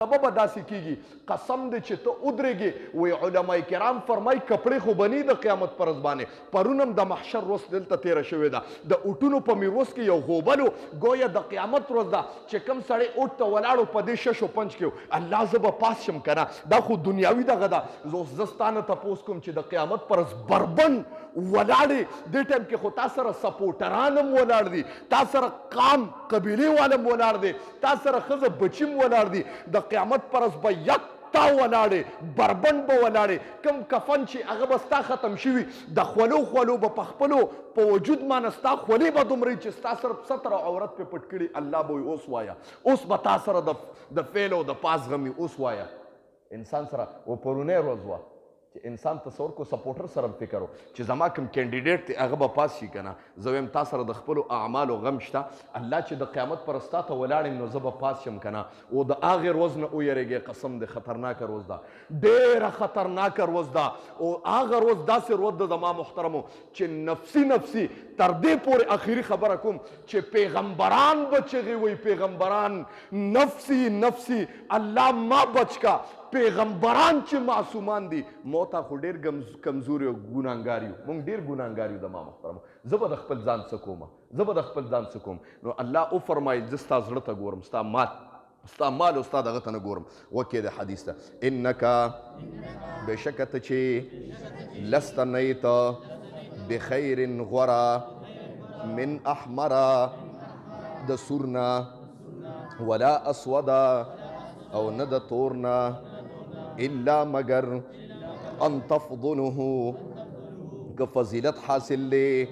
سبب داسې کیږي قسم دی چې ته ودرېږې وی علما کرام فرمای کپړې خو بنی د قیامت پر ورځ باندې پرونم د محشر ورځ دلته تېره شوې ده د اوټونو په میروس کې یو غوبل گویا د قیامت ورځ ده چې کوم سړی اوټ ته ولاړو په دې ششو پنج کې الله زه به پاس شم که نه دا خو دنیاوي دغه ده زه ستانه تپوس کوم چې د قیامت پر ورځ بربن ولاړې دې ټایم کې خو تا سره سپوټران هم ولاړ دي تا سره قام قبیلې والم ولاړ دی تا سره ښځه بچیم ولاړ دي د قیامت پر ورځ به یک تا ولاړې بربند به ولاړې کوم کفن چې هغه به ستا ختم شوي د خولو به په خپلو په وجود باندې ستا خولې به دومره چې ستا صرف ستر او عورت پې پټ کړي الله به وي اوس وایه اوس به تا سره د فعل او د پاس غمي اوس وایه انسان سره و پرونی ورځ وه چې انسان تصور کو سپورټر سره فکر و چې زما کوم کینډیډیټ دی هغه به پاس شي که نه زه وایم تا سره د خپلو اعمالو غم شته الله چې د قیامت پر ستا ته ولاړ یم نو زه به پاس شم که نه او د هغې ورځ نه ویرېږې قسم دی خطرناکه ورځ ده ډېره خطرناکه ورځ ده او هغه ورځ داسې ورځ ده زما محترمو چې نفسي نفسي تر دې پورې اخري خبره کوم چې پیغمبران به چغې وایي پیغمبران نفسي نفسي الله ما بچ کا پیغمبران چې معصومان دي موتا خو ډېر کمزوري او ګناهګار یو موږ ډېر ګناهګار یو د ما محترمو زه به د خپل ځان څه کوم زه به د خپل ځان څه کوم نو الله وفرمایل زه ستا زړه ته ګورم ستا مال او ستا دغه ته نه ګورم وکې د حدیث ته انکه بېشکه ته چې لست نه ته بخیر غوره من احمره د سورنا ولا اسوده او نه د تورنا الا مگر ان تفضله که فضیلت حاصل دی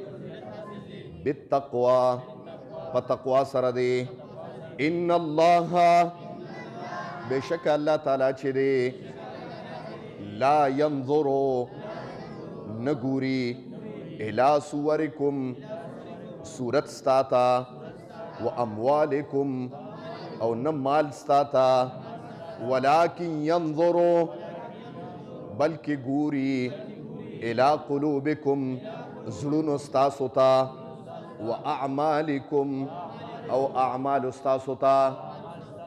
بالتقوى په تقوا سره دی ان الله بشک الله تعالی چې دی لا ينظر نګوري الى صورکم صورت ستاتا و اموالکم او نه مال ستاتا ولكن ينظر بلکې ګوري الى قلوبکم زړونو ستاسو ته و اعمالکم او اعمال ستاسو ته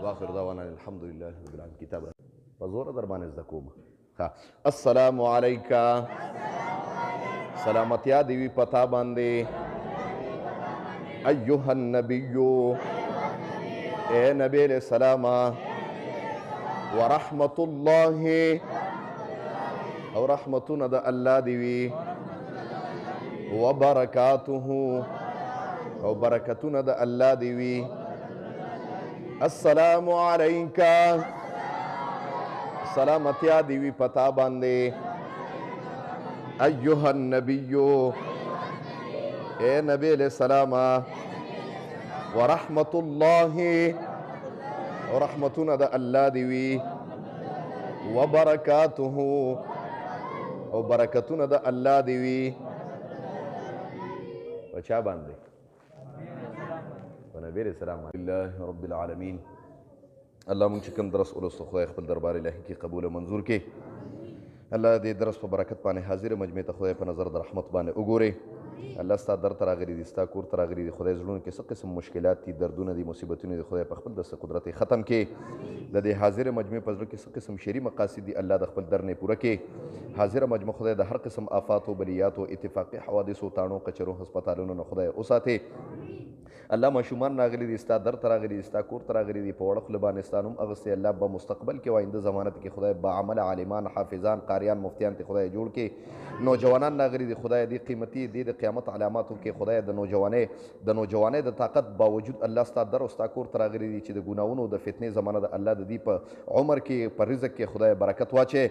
واخر دعوانا الحمد لله رب العالمین کتاب په زوره در باندې زده کوم السلام علیکا سلامتیا دی وي پتا باندې ایها النبیو اے نبی علیہ السلام ورحمت الله او رحمتونه د الله دی وي وبرکاته او برکتونه د الله دی وي السلام علیکا سلامتیا دی وي پتا باندې ایها النبیو اے نبی علیہ السلام ورحمت الله او رحمتونه د الله دی وي وبرکاته او برکتونه د الله دی وي په چا باندې په نبی رسول الله رب العالمین الله مونږ چې کوم درس ولوستو خدای خپل دربار الهي کې قبول او منظور کړي الله دې درس په برکت باندې حاضر مجمع ته خدای په نظر د رحمت باندې وګوري الله ستا در ته راغلي دي ستا کور ته راغلي دي خدای زړونو کې څه قسم مشکلات دي دردونه دي مصیبتونه دي خدای په خپل دست قدرت ختم کړي د دې حاضر مجمع په زړه کې څه قسم شرعي مقاصد دي الله د خپل در نه پوره کړي حاضر مجمع خدای د هر قسم آفات او بلیات او اتفاقي حوادث او تاڼو کچرو هسپتالونو نه خدای وساتي الله ماشومان راغلي دي ستا در ته راغلي دي ستا کور ته راغلي دي په وړه خوله باندې ستا نوم اغوستی الله په مستقبل کې او آینده زمانت کې خدای با عمل عالمان حافظان قاریان مفتیان ته خدای جوړ کړي نوجوانان راغلي دي خدای دې قیمتي دې د قیامت علاماتو کې خدای د نوجوانۍ د طاقت باوجود الله ستا در او ستا کور ته راغلي دي چې د ګناهونو د فتنې زمانه د الله د دې په عمر کې په رزق کې خدای برکت واچي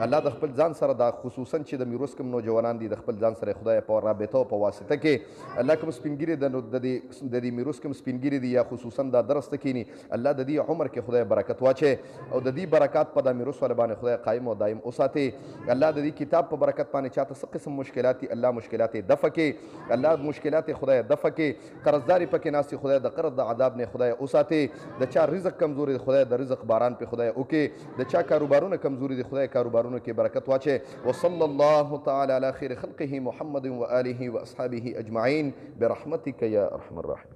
الله د خپل ځان سره دا خصوصا چې د میروس کوم نوجوانان دي د خپل ځان سره خدای په رابطه او په واسطه کې الله کوم سپینګیري د دې میروس کوم سپینګیري دي یا خصوصا دا درس ته کینی الله د دې عمر کې خدای برکت واچي او د دې برکات په د میروس ول باندې خدای قائم او دائم اوساتي الله د دې کتاب په برکت باندې چاته څه قسم مشکلات دي الله مشکلات دفع کې الله مشکلات خدای دفع کې قرضداري پکې ناسي خدای د قرض د عذاب نه خدای اوساتي د چا رزق کمزوري خدای د رزق باران په خدای اوکي د چا کاروبارونه کمزوري دي خدای کاروبارونو کې برکت واچي وصلى الله تعالى على خير خلقه محمد وآله وأصحابه أجمعين برحمتك يا أرحم الراحمين.